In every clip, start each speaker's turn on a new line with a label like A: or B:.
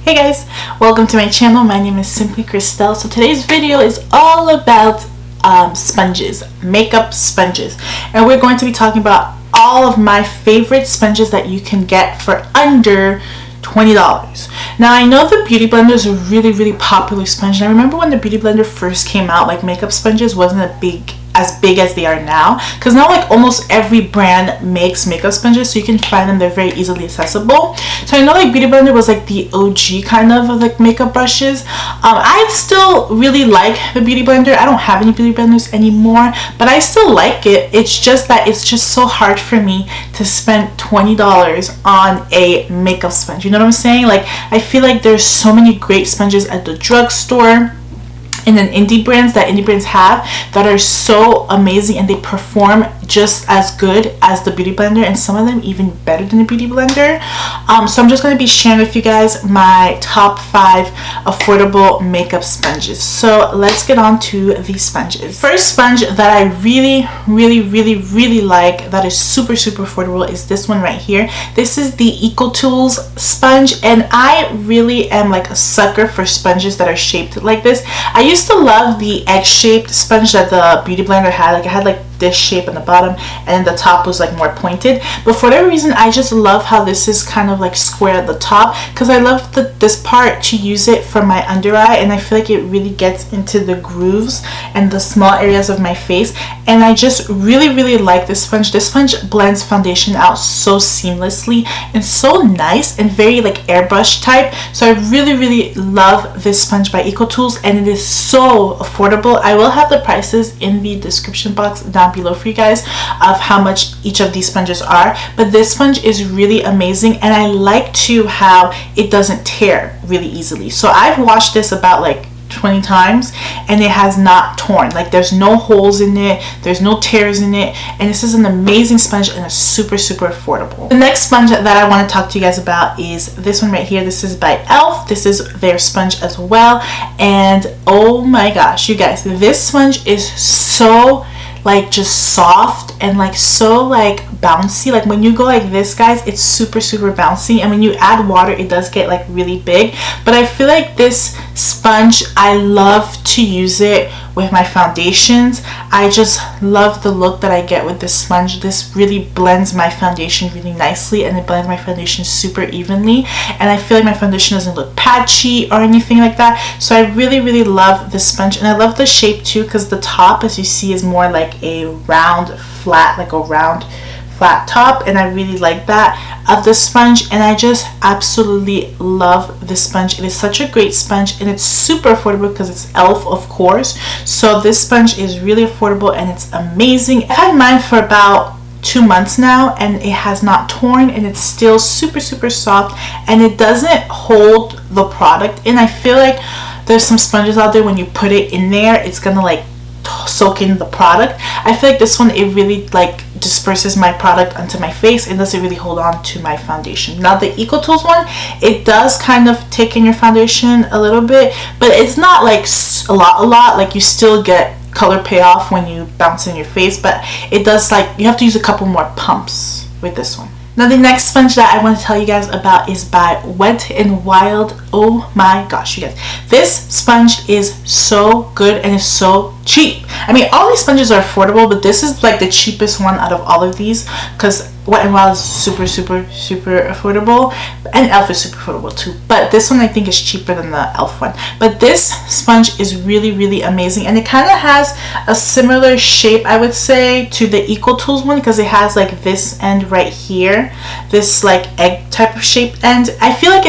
A: Hey guys, welcome to my channel. My name is Simplykrystelle. So today's video is all about sponges, makeup sponges, and we're going to be talking about all of my favorite sponges that you can get for under $20. Now I know the Beauty Blender is a really popular sponge, and I remember when the Beauty Blender first came out, like makeup sponges wasn't as big as they are now, because now like almost every brand makes makeup sponges, so you can find them. They're very easily accessible. So I know like Beauty Blender was like the OG kind of like makeup brushes. I still really like the Beauty Blender. I don't have any Beauty Blenders anymore, but I still like it. It's just that it's just so hard for me to spend $20 on a makeup sponge. You know what I'm saying? Like I feel like there's so many great sponges at the drugstore and then indie brands have that are so amazing, and they perform just as good as the Beauty Blender, and some of them even better than the Beauty Blender. So I'm just going to be sharing with you guys my top 5 affordable makeup sponges. So let's get on to these sponges. First sponge that I really like, that is super affordable, is this one right here. This is the EcoTools sponge, and I really am like a sucker for sponges that are shaped like this. I used to love the egg-shaped sponge that the Beauty Blender had. Like it had like this shape on the bottom, and then the top was like more pointed, but for whatever reason I just love how this is kind of like square at the top, because I love this part to use it for my under eye, and I feel like it really gets into the grooves and the small areas of my face, and I just really like this sponge. This sponge blends foundation out so seamlessly and so nice and very like airbrush type. So I really love this sponge by EcoTools, and it is so affordable. I will have the prices in the description box down below for you guys of how much each of these sponges are, but this sponge is really amazing, and I like too how it doesn't tear really easily. So I've washed this about like 20 times and it has not torn. Like there's no holes in it, there's no tears in it, and this is an amazing sponge and it's super affordable. The next sponge that I want to talk to you guys about is this one right here. This is by Elf. This is their sponge as well, and oh my gosh, you guys, this sponge is so like just soft and like so like bouncy. Like when you go like this, guys, it's super bouncy, and when you add water it does get like really big. But I feel like this sponge, I love to use it with my foundations. I just love the look that I get with this sponge. This really blends my foundation really nicely, and it blends my foundation super evenly, and I feel like my foundation doesn't look patchy or anything like that. So I really love this sponge, and I love the shape too, because the top, as you see, is more like a round flat, like a round flat top, and I really like that of the sponge, and I just absolutely love this sponge. It is such a great sponge, and it's super affordable because it's Elf, of course. So this sponge is really affordable and it's amazing. I've had mine for about 2 months now, and it has not torn, and it's still super soft, and it doesn't hold the product in. I feel like there's some sponges out there, when you put it in there it's gonna like soak in the product. I feel like this one, it really like disperses my product onto my face. It doesn't really hold on to my foundation. Now the EcoTools one, it does kind of take in your foundation a little bit, but it's not like a lot. Like you still get color payoff when you bounce in your face, but it does, like, you have to use a couple more pumps with this one. Now the next sponge that I want to tell you guys about is by Wet n Wild. Oh my gosh, you guys, this sponge is so good and it's so cheap. I mean, all these sponges are affordable, but this is like the cheapest one out of all of these, because Wet n Wild is super affordable, and Elf is super affordable too, but this one I think is cheaper than the Elf one. But this sponge is really amazing, and it kind of has a similar shape, I would say, to the EcoTools one, because it has like this end right here, this like egg type of shape end. I feel like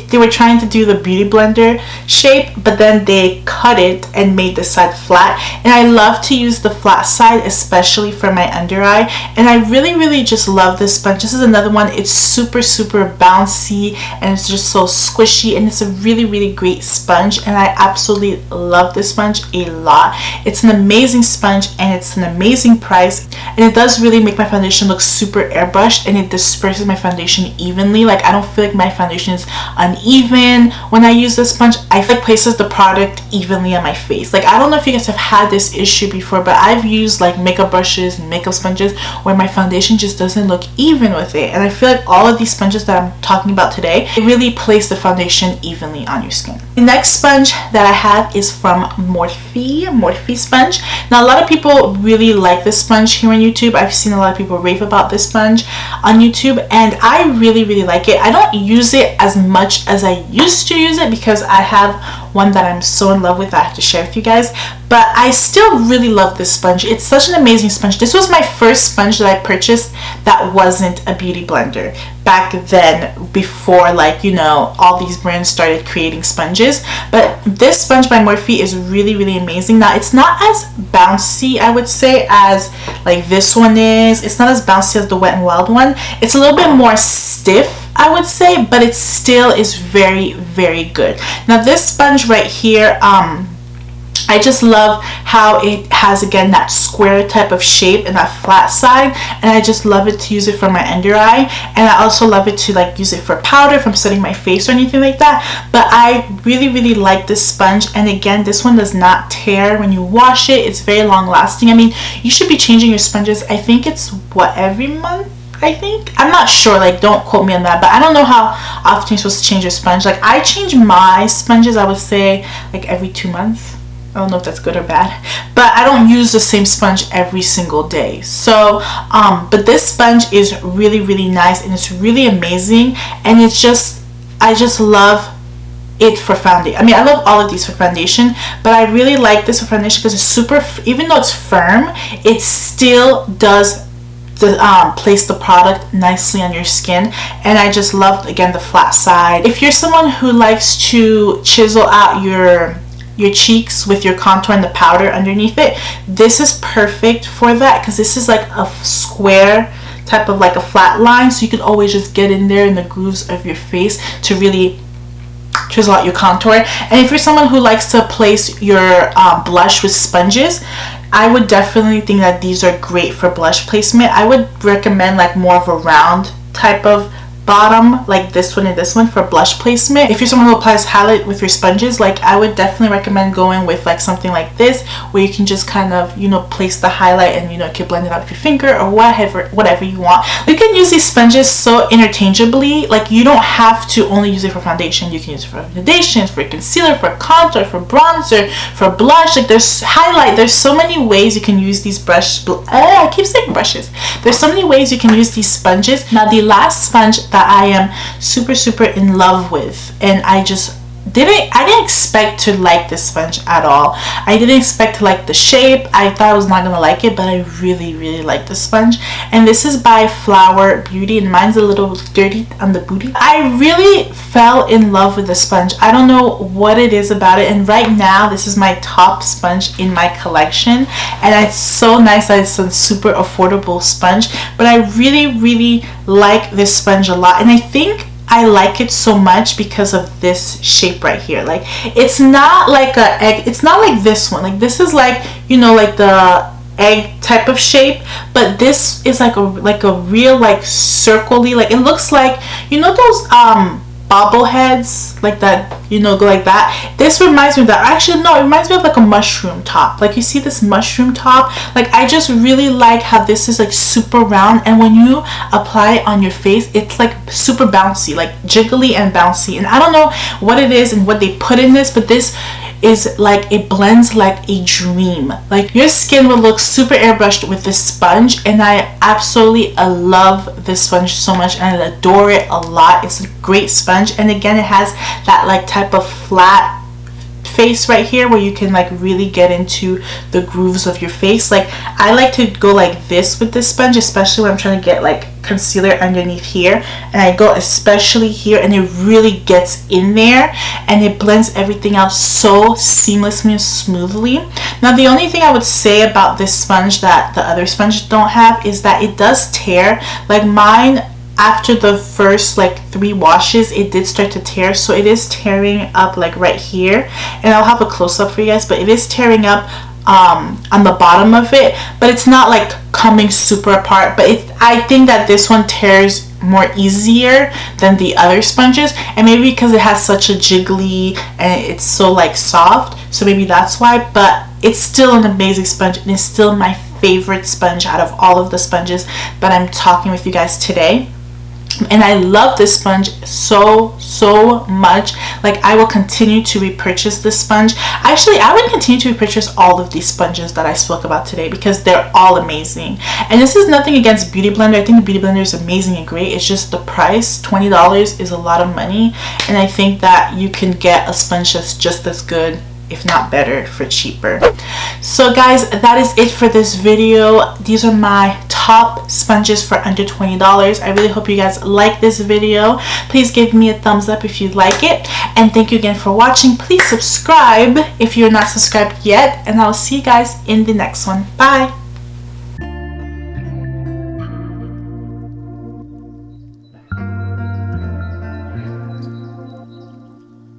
A: they were trying to do the Beauty Blender shape, but then they cut it and made the side flat, and I love to use the flat side, especially for my under eye, and I really just love this sponge. This is another one. It's super bouncy, and it's just so squishy, and it's a really great sponge, and I absolutely love this sponge a lot. It's an amazing sponge, and it's an amazing price, and it does really make my foundation look super airbrushed, and it disperses my foundation evenly. Like I don't feel like my foundation is uneven when I use this sponge. I feel like it places the product evenly on my face. Like I don't know if you guys have had this issue before, but I've used like makeup brushes and makeup sponges where my foundation just doesn't look even with it, and I feel like all of these sponges that I'm talking about today, they really place the foundation evenly on your skin. The next sponge that I have is from Morphe sponge. Now a lot of people really like this sponge here on YouTube. I've seen a lot of people rave about this sponge on YouTube, and I really like it. I don't use it as much as I used to use it because I have one that I'm so in love with that I have to share with you guys, but I still really love this sponge. It's such an amazing sponge. This was my first sponge that I purchased that wasn't a beauty blender back then, before, like, you know, all these brands started creating sponges. But this sponge by Morphe is really amazing. Now it's not as bouncy, I would say, as like this one is. It's not as bouncy as the Wet n Wild one. It's a little bit more stiff, I would say, but it still is very good. Now this sponge right here, I just love how it has, again, that square type of shape and that flat side, and I just love it to use it for my under eye, and I also love it to like use it for powder if I'm setting my face or anything like that. But I really like this sponge, and again, this one does not tear when you wash it. It's very long lasting. I mean, you should be changing your sponges, I think it's what, every month? I think, I'm not sure, like, don't quote me on that, but I don't know how often you're supposed to change your sponge. Like, I change my sponges, I would say, like every 2 months. I don't know if that's good or bad, but I don't use the same sponge every single day. So but this sponge is really nice, and it's really amazing, and it's just, I just love it for foundation. I mean, I love all of these for foundation, but I really like this for foundation because it's super, even though it's firm, it still does place the product nicely on your skin, and I just love, again, the flat side. If you're someone who likes to chisel out your cheeks with your contour and the powder underneath it, this is perfect for that, because this is like a square type of, like a flat line, so you can always just get in there in the grooves of your face to really chisel out your contour. And if you're someone who likes to place your blush with sponges, I would definitely think that these are great for blush placement. I would recommend like more of a round type of bottom, like this one and this one, for blush placement. If you're someone who applies highlight with your sponges, like, I would definitely recommend going with like something like this, where you can just kind of, you know, place the highlight, and, you know, you can blend it out with your finger or whatever you want. You can use these sponges so interchangeably. Like, you don't have to only use it for foundation. You can use it for foundation, for concealer, for contour, for bronzer, for blush. Like, there's highlight. There's so many ways you can use these I keep saying brushes. There's so many ways you can use these sponges. Now the last sponge that I am super in love with, and I didn't expect to like this sponge at all. I didn't expect to like the shape. I thought I was not gonna like it, but I really like this sponge, and this is by Flower Beauty, and mine's a little dirty on the booty. I really fell in love with the sponge. I don't know what it is about it, and right now this is my top sponge in my collection, and it's so nice that it's a super affordable sponge. But I really like this sponge a lot, and I think I like it so much because of this shape right here. Like, it's not like a egg, it's not like this one. Like, this is like, you know, like the egg type of shape, but this is like a real, like, circle-y, like, it looks like, you know, those bobbleheads like that, you know, go like that. This reminds me of that. Actually, no, it reminds me of like a mushroom top. Like, you see this mushroom top? Like, I just really like how this is like super round, and when you apply it on your face, it's like super bouncy, like jiggly and bouncy. And I don't know what it is and what they put in this, but this is like, it blends like a dream. Like, your skin will look super airbrushed with this sponge, and I absolutely love this sponge so much, and I adore it a lot. It's a great sponge, and again, it has that like type of flat face right here where you can like really get into the grooves of your face. Like, I like to go like this with this sponge, especially when I'm trying to get like concealer underneath here, and I go especially here, and it really gets in there, and it blends everything out so seamlessly and smoothly. Now, the only thing I would say about this sponge that the other sponges don't have is that it does tear. Like, mine, after the first like 3 washes, it did start to tear, so it is tearing up like right here, and I'll have a close-up for you guys, but it is tearing up on the bottom of it, but it's not like coming super apart. But I think that this one tears more easier than the other sponges, and maybe because it has such a jiggly and it's so like soft, so maybe that's why. But it's still an amazing sponge, and it's still my favorite sponge out of all of the sponges that I'm talking with you guys today. And I love this sponge so much. Like, I will continue to repurchase this sponge. Actually, I would continue to repurchase all of these sponges that I spoke about today because they're all amazing. And this is nothing against Beauty Blender. I think the Beauty Blender is amazing and great. It's just the price. $20 is a lot of money, and I think that you can get a sponge that's just as good, if not better, for cheaper. So guys, that is it for this video. These are my top sponges for under $20. I really hope you guys like this video. Please give me a thumbs up if you like it, and thank you again for watching. Please subscribe if you're not subscribed yet, and I'll see you guys in the next one. Bye.